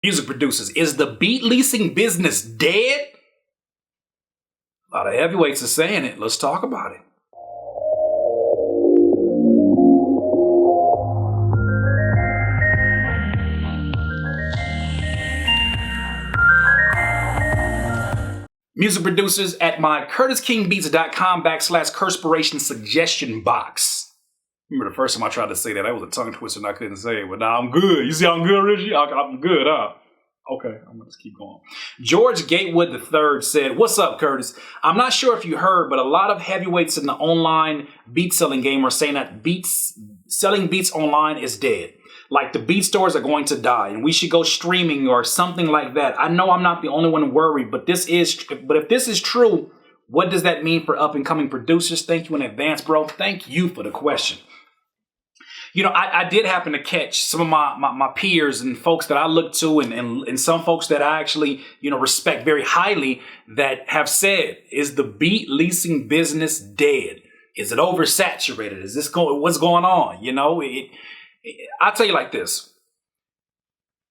Music producers, is the beat leasing business dead? A lot of heavyweights are saying it. Let's talk about it. Music producers, at my CurtisKingBeats.com/Curtspiration suggestion box. Remember the first time I tried to say that was a tongue twister and I couldn't say it, but now I'm good. You see I'm good, Richie? I'm good, huh? Okay, I'm gonna just keep going. George Gatewood III said, "What's up, Curtis? I'm not sure if you heard, but a lot of heavyweights in the online beat selling game are saying that selling beats online is dead. Like the beat stores are going to die and we should go streaming or something like that. I know I'm not the only one worried, but if this is true, what does that mean for up and coming producers? Thank you in advance, bro." Thank you for the question. You know, I did happen to catch some of my peers and folks that I look to and some folks that I actually, respect very highly that have said, is the beat leasing business dead? Is it oversaturated? What's going on? I'll tell you like this.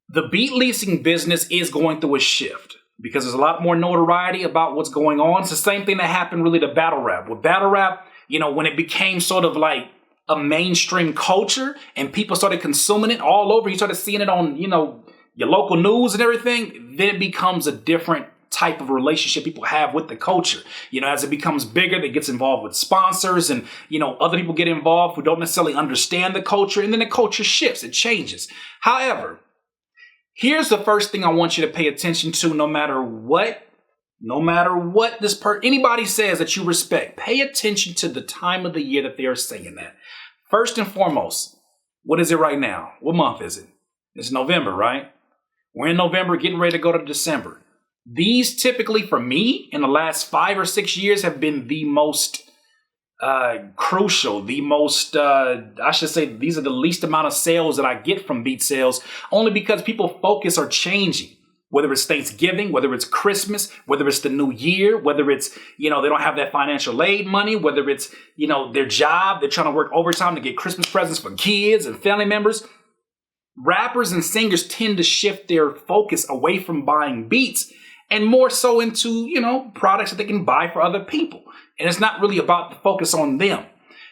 The beat leasing business is going through a shift because there's a lot more notoriety about what's going on. It's the same thing that happened really to battle rap. With battle rap, when it became sort of like a mainstream culture and people started consuming it all over, you started seeing it on, your local news and everything, then it becomes a different type of relationship people have with the culture. As it becomes bigger, it gets involved with sponsors and, other people get involved who don't necessarily understand the culture, and then the culture shifts, it changes. However, here's the first thing I want you to pay attention to, no matter what anybody says that you respect. Pay attention to the time of the year that they are saying that. First and foremost, what is it right now? What month is it? It's November, right? We're in November, getting ready to go to December. These typically, for me, in the last 5 or 6 years, have been the most crucial, the most, I should say, these are the least amount of sales that I get from beat sales, only because people's focus are changing. Whether it's Thanksgiving, whether it's Christmas, whether it's the new year, whether it's, they don't have that financial aid money, whether it's, their job, they're trying to work overtime to get Christmas presents for kids and family members. Rappers and singers tend to shift their focus away from buying beats and more so into, products that they can buy for other people. And it's not really about the focus on them.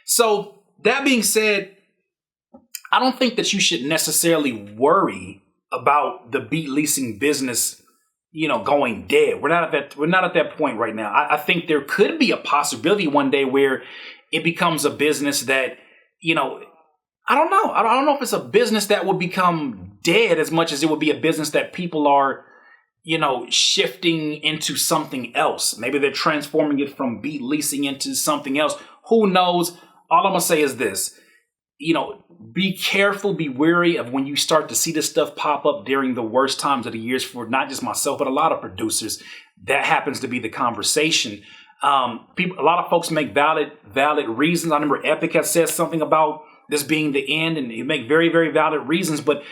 So that being said, I don't think that you should necessarily worry about the beat leasing business, going dead. We're not at that point right now. I think there could be a possibility one day where it becomes a business that, I don't know. I don't know if it's a business that would become dead as much as it would be a business that people are, shifting into something else. Maybe they're transforming it from beat leasing into something else. Who knows? All I'm going to say is this. Be careful, be wary of when you start to see this stuff pop up during the worst times of the years for not just myself, but a lot of producers. That happens to be the conversation. A lot of folks make valid reasons. I remember Epic has said something about this being the end, and they make very, very valid reasons. But,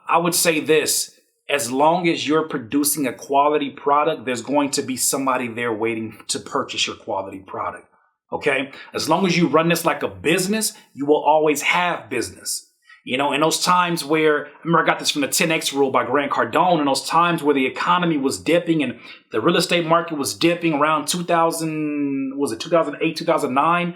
I would say this. As long as you're producing a quality product, there's going to be somebody there waiting to purchase your quality product. Okay? As long as you run this like a business, you will always have business. In those times where, I remember I got this from the 10X rule by Grant Cardone, in those times where the economy was dipping and the real estate market was dipping around 2008, 2009,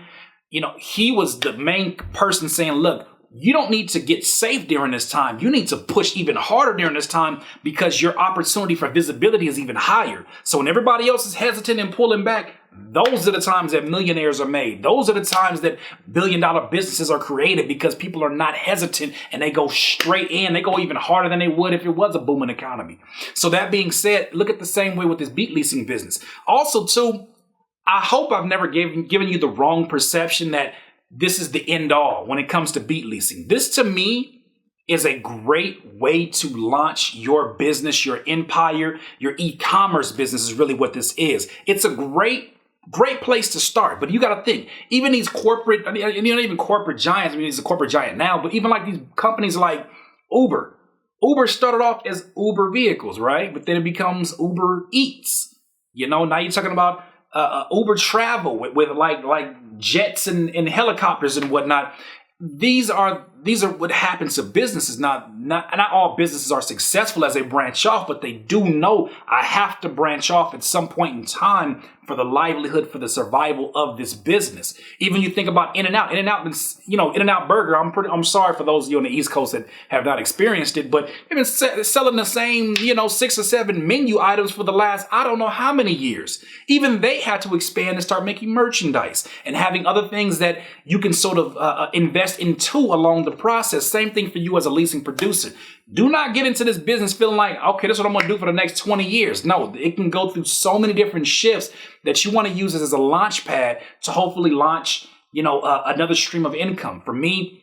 he was the main person saying, look, you don't need to get safe during this time. You need to push even harder during this time because your opportunity for visibility is even higher. So when everybody else is hesitant and pulling back, those are the times that millionaires are made. Those are the times that billion-dollar businesses are created because people are not hesitant and they go straight in. They go even harder than they would if it was a booming economy. So that being said, look at the same way with this beat leasing business. Also, too, I hope I've never given you the wrong perception that this is the end all when it comes to beat leasing. This, to me, is a great way to launch your business, your empire, your e-commerce business is really what this is. It's a great place to start. But you got to think, even these corporate, even corporate giants, he's a corporate giant now, but even like these companies like Uber. Uber started off as Uber vehicles, right? But then it becomes Uber Eats. Now you're talking about Uber travel with like jets and helicopters and whatnot. These are what happens to businesses. Not all businesses are successful as they branch off, but they do know I have to branch off at some point in time for the livelihood, for the survival of this business. Even you think about In-N-Out. In-N-Out Burger. I'm sorry for those of you on the East Coast that have not experienced it, but they've been selling the same, 6 or 7 menu items for the last, I don't know how many years. Even they had to expand and start making merchandise and having other things that you can sort of invest into along the process. Same thing for you as a leasing producer. Do not get into this business feeling like, okay, this is what I'm going to do for the next 20 years. No, it can go through so many different shifts that you want to use this as a launch pad to hopefully launch, another stream of income. For me,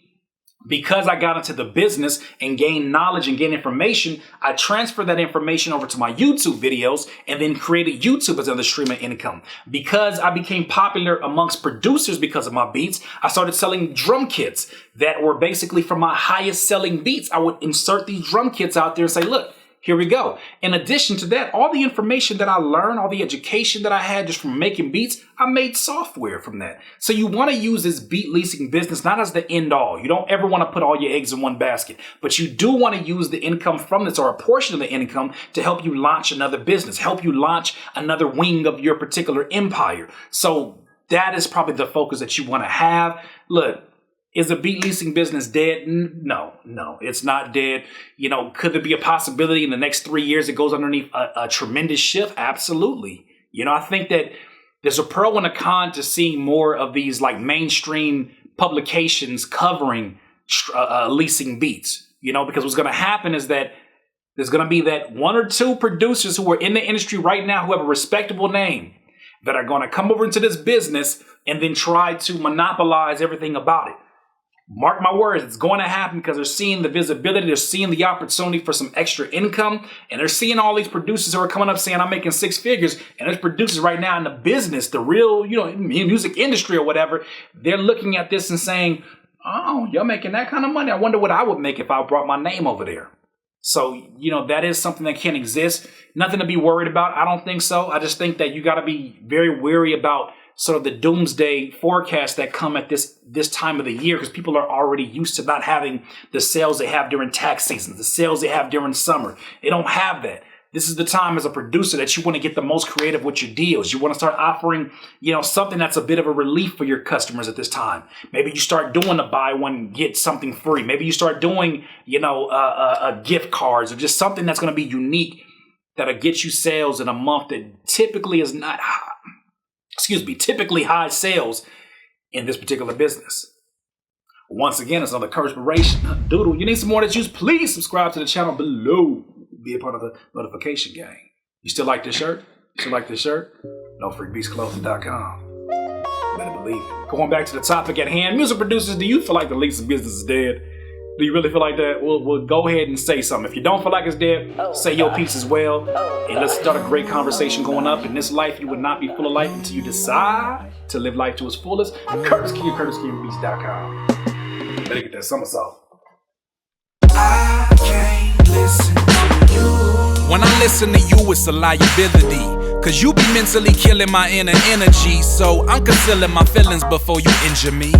because I got into the business and gained knowledge and gained information, I transferred that information over to my YouTube videos and then created YouTube as another stream of income. Because I became popular amongst producers because of my beats, I started selling drum kits that were basically for my highest selling beats. I would insert these drum kits out there and say, look, here we go. In addition to that, all the information that I learned, all the education that I had just from making beats, I made software from that. So you want to use this beat leasing business not as the end all. You don't ever want to put all your eggs in one basket, but you do want to use the income from this or a portion of the income to help you launch another business, help you launch another wing of your particular empire. So that is probably the focus that you want to have. Look, is the beat leasing business dead? No, it's not dead. Could there be a possibility in the next 3 years it goes underneath a tremendous shift? Absolutely. I think that there's a pro and a con to seeing more of these like mainstream publications covering leasing beats, because what's going to happen is that there's going to be that 1 or 2 producers who are in the industry right now who have a respectable name that are going to come over into this business and then try to monopolize everything about it. Mark my words, it's going to happen because they're seeing the visibility, they're seeing the opportunity for some extra income, and they're seeing all these producers who are coming up saying, I'm making 6 figures, and there's producers right now in the business, the real, music industry or whatever, they're looking at this and saying, oh, you're making that kind of money. I wonder what I would make if I brought my name over there. So, that is something that can exist. Nothing to be worried about. I don't think so. I just think that you got to be very wary about sort of the doomsday forecasts that come at this time of the year, because people are already used to not having the sales they have during tax season, the sales they have during summer. They don't have that. This is the time as a producer that you want to get the most creative with your deals. You want to start offering, something that's a bit of a relief for your customers at this time. Maybe you start doing a buy one, get something free. Maybe you start doing, gift cards or just something that's going to be unique that'll get you sales in a month that typically is not typically high sales in this particular business. Once again, it's another Curtspiration. Doodle, you need some more of that juice? Please subscribe to the channel below. Be a part of the notification gang. You still like this shirt? NoFreakBeatsClothing.com. Better believe it. Going back to the topic at hand, music producers, do you feel like the leasing business is dead? Do you really feel like that? We'll go ahead and say something. If you don't feel like it's dead, say your piece as well. And let's start a great conversation going up. In this life, you would not be full of life until you decide to live life to its fullest. Curtis King, CurtisKingBeats.com. Better get that somersault. I can't listen to you. When I listen to you, it's a liability. Cause you be mentally killing my inner energy. So I'm concealing my feelings before you injure me.